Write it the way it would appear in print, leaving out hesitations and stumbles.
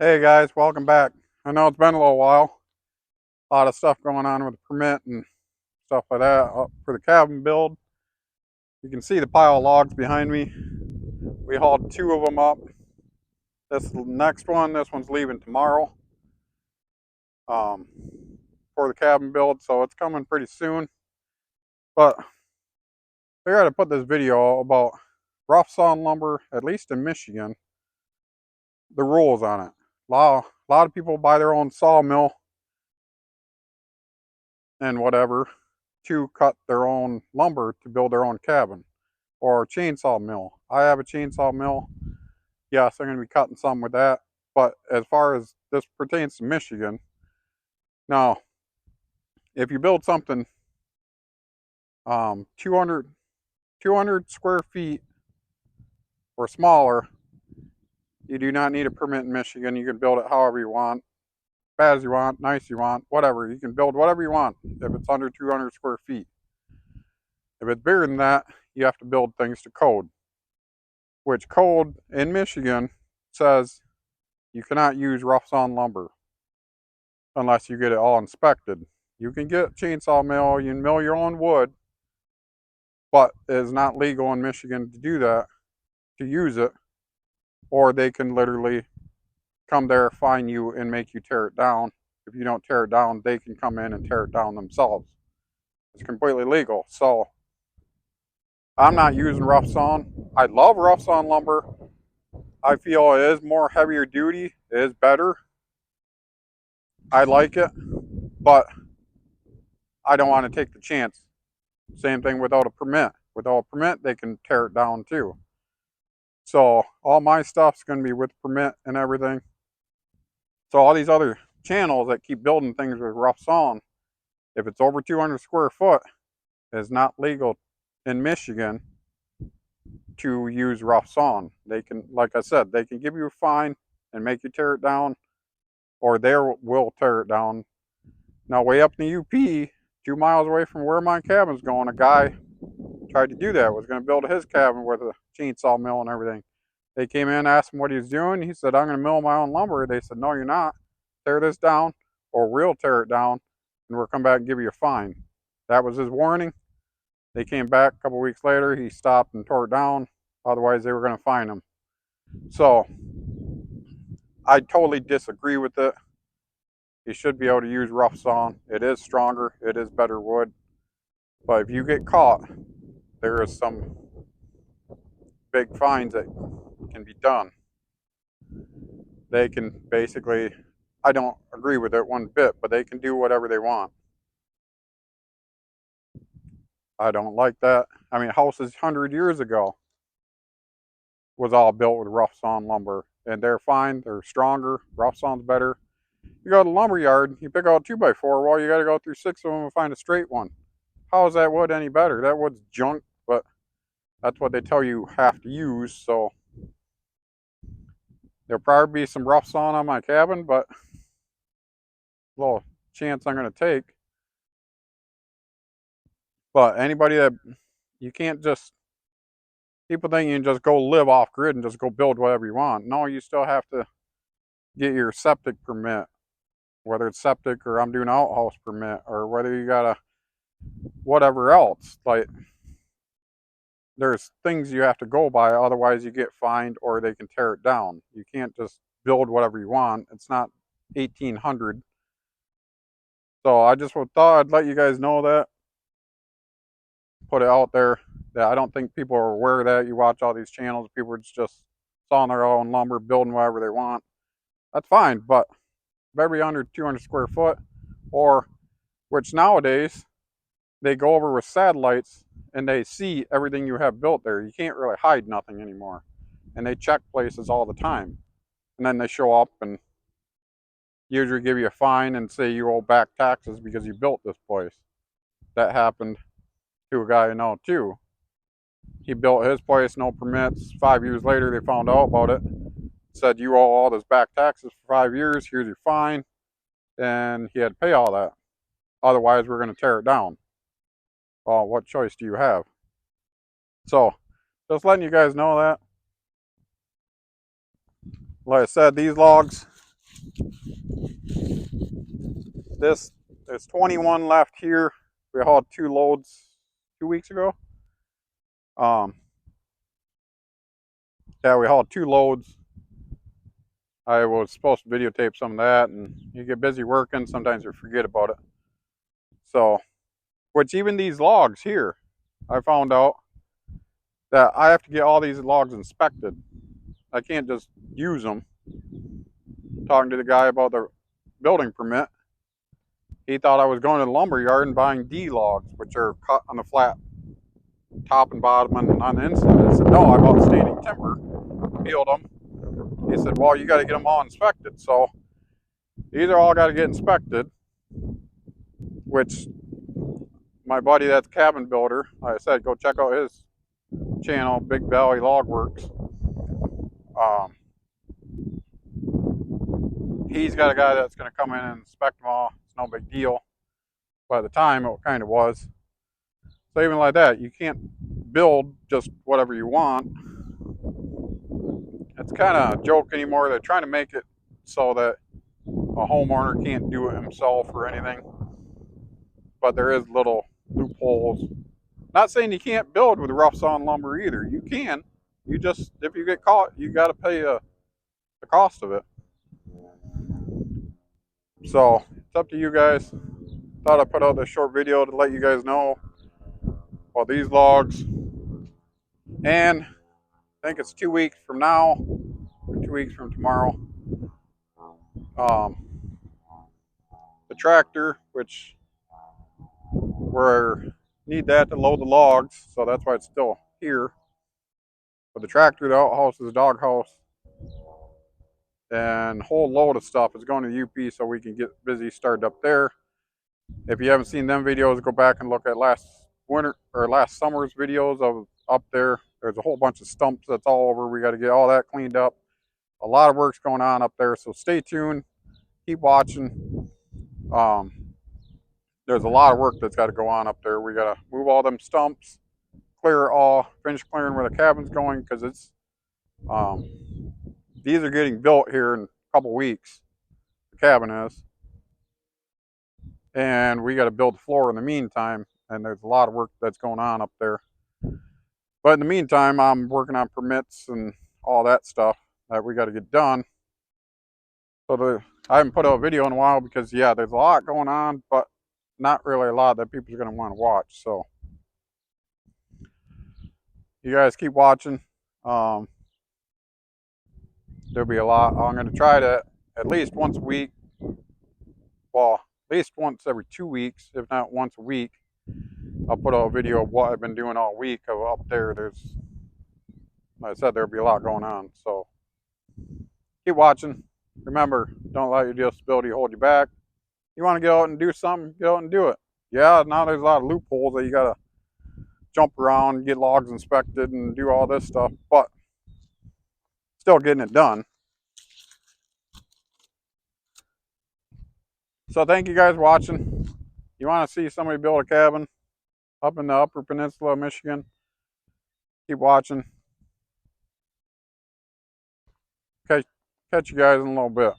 Hey guys, welcome back. I know it's been a little while. A lot of stuff going on with the permit and stuff like that for the cabin build. You can see the pile of logs behind me. We hauled two of them up. This next one, this one's leaving tomorrow um, for the cabin build, so it's coming pretty soon. But I got to put this video about rough sawn lumber, at least in Michigan, the rules on it. A lot of people buy their own sawmill and whatever to cut their own lumber to build their own cabin, or chainsaw mill. I have a chainsaw mill. Yes, I'm going to be cutting some with that. But as far as this pertains to Michigan, now, if you build something 200 square feet or smaller, you do not need a permit in Michigan. You can build it however you want, bad as you want, nice you want, whatever. You can build whatever you want if it's under 200 square feet. If it's bigger than that, you have to build things to code, which code in Michigan says you cannot use rough sawn lumber unless you get it all inspected. You can get chainsaw mill, you can mill your own wood, but it is not legal in Michigan to do that, to use it, or they can literally come there, fine you, and make you tear it down. If you don't tear it down, they can come in and tear it down themselves. It's completely legal. So I'm not using rough sawn. I love rough sawn lumber. I feel it is more heavier duty. It is better. I like it, but I don't want to take the chance. Same thing without a permit. Without a permit, they can tear it down too. So all my stuff's going to be with permit and everything. So all these other channels that keep building things with rough sawn, if it's over 200 square foot, it's not legal in Michigan to use rough sawn. They can, like I said, they can give you a fine and make you tear it down, or they will tear it down. Now, way up in the UP, 2 miles away from where my cabin's going, a guy tried to do that. Was going to build his cabin with a chainsaw mill and everything. They came in, asked him what he was doing. He said, "I'm going to mill my own lumber." They said, "No, you're not. Tear this down, or we'll tear it down, and we'll come back and give you a fine." That was his warning. They came back a couple weeks later. He stopped and tore it down. Otherwise, they were going to fine him. So I totally disagree with it. You should be able to use rough sawn. It is stronger. It is better wood. But if you get caught, there is some big fines that can be done. They can basically, I don't agree with it one bit, but they can do whatever they want. I don't like that. I mean, houses 100 years ago was all built with rough sawn lumber, and they're fine. They're stronger. Rough sawn's better. You go to the lumber yard, you pick out a 2x4, well, you got to go through 6 of them and find a straight one. How is that wood any better? That wood's junk, but that's what they tell you have to use. So there'll probably be some rough sawn on my cabin, but a little chance I'm going to take. But anybody that, you can't just, people think you can just go live off grid and just go build whatever you want. No, you still have to get your septic permit, whether it's septic or I'm doing outhouse permit, or whether you got a whatever else. Like, there's things you have to go by, otherwise you get fined or they can tear it down. You can't just build whatever you want. It's not 1800. So I just thought I'd let you guys know that, put it out there, that I don't think people are aware of that. You watch all these channels, people are just sawing their own lumber, building whatever they want. That's fine, but better be under 200 square foot, or, which nowadays they go over with satellites and they see everything you have built there. You can't really hide nothing anymore. And they check places all the time. And then they show up and usually give you a fine and say you owe back taxes because you built this place. That happened to a guy I know too. He built his place, no permits. 5 years later, they found out about it. Said, "You owe all this back taxes for 5 years. Here's your fine." And he had to pay all that. Otherwise, we're going to tear it down. Well, what choice do you have? So, just letting you guys know that. Like I said, these logs, This there's 21 left here. We hauled 2 loads 2 weeks ago. Yeah, we hauled 2 loads. I was supposed to videotape some of that, and you get busy working, sometimes you forget about it. So, which even these logs here, I found out that I have to get all these logs inspected. I can't just use them. Talking to the guy about the building permit, he thought I was going to the lumber yard and buying D logs, which are cut on the flat top and bottom and on the inside. I said, no, I bought standing timber, peeled them. He said, well, you got to get them all inspected. So these are all got to get inspected, which my buddy that's a cabin builder, like I said, go check out his channel, Big Valley Log Works. He's got a guy that's going to come in and inspect them all. It's no big deal. By the time, it kind of was. So even like that, you can't build just whatever you want. It's kind of a joke anymore. They're trying to make it so that a homeowner can't do it himself or anything. But there is little loopholes. Not saying you can't build with rough sawn lumber either. You can. You just, if you get caught, you got to pay the cost of it. So it's up to you guys. Thought I'd put out this short video to let you guys know about these logs. And I think it's 2 weeks from now, or 2 weeks from tomorrow. The tractor, which we need that to load the logs, so that's why it's still here. But the tractor, the outhouse, is a dog house, and a whole load of stuff is going to the UP so we can get busy started up there. If you haven't seen them videos, go back and look at last summer's videos of up there. There's a whole bunch of stumps that's all over. We got to get all that cleaned up. A lot of work's going on up there, so stay tuned. Keep watching. There's a lot of work that's got to go on up there. We got to move all them stumps, clear it all, finish clearing where the cabin's going, because it's these are getting built here in a couple weeks. The cabin is. And we got to build the floor in the meantime, and there's a lot of work that's going on up there. But in the meantime, I'm working on permits and all that stuff that we got to get done. So I haven't put out a video in a while because, yeah, there's a lot going on, but not really a lot that people are going to want to watch. So you guys keep watching. There'll be a lot. I'm going to try to at least once a week, well, at least once every 2 weeks, if not once a week, I'll put out a video of what I've been doing all week up there. There's, like I said, there'll be a lot going on. So keep watching. Remember, don't let your disability hold you back. You want to get out and do something, get out and do it. Yeah, now there's a lot of loopholes that you got to jump around, get logs inspected, and do all this stuff, but still getting it done. So thank you guys for watching. You want to see somebody build a cabin up in the Upper Peninsula of Michigan? Keep watching. Okay, catch you guys in a little bit.